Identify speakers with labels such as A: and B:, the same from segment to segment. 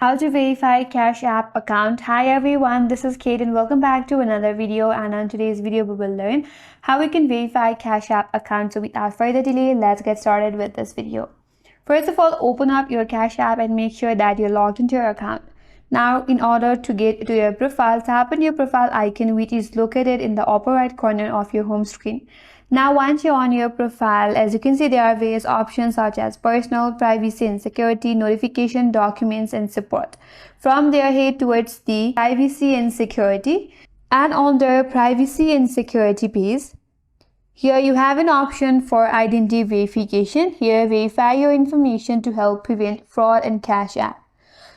A: How to verify Cash App account. Hi everyone, this is Kate and welcome back to another video. And on today's video we will learn how we can verify Cash App account. So without further delay, let's get started with this video. First of all, open up your Cash App and make sure that you're logged into your account. Now, in order to get to your profile, tap on your profile icon, which is located in the upper right corner of your home screen. Now, once you're on your profile, as you can see, there are various options such as personal, privacy and security, notification, documents and support. From there, head towards the privacy and security, and on the privacy and security page, here you have an option for identity verification. Here, verify your information to help prevent fraud and Cash App.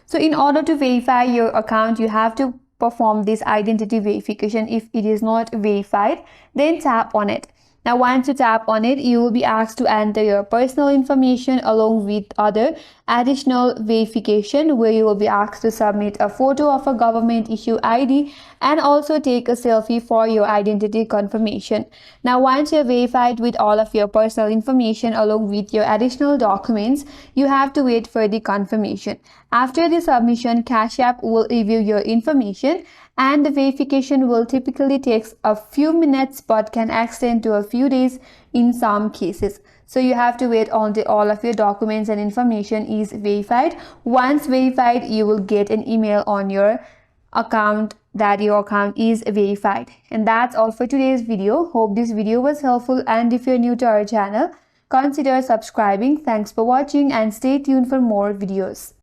A: So in order to verify your account, you have to perform this identity verification. If it is not verified, then tap on it. Now, once you tap on it, you will be asked to enter your personal information along with other additional verification, where you will be asked to submit a photo of a government issue ID and also take a selfie for your identity confirmation. Now, once you're verified with all of your personal information along with your additional documents, you have to wait for the confirmation. After the submission, Cash App will review your information, and the verification will typically take a few minutes but can extend to a few days in some cases. So you have to wait until all of your documents and information is verified. Once verified, you will get an email on your account that your account is verified. And that's all for today's video. Hope this video was helpful, and if you're new to our channel, consider subscribing. Thanks for watching and stay tuned for more videos.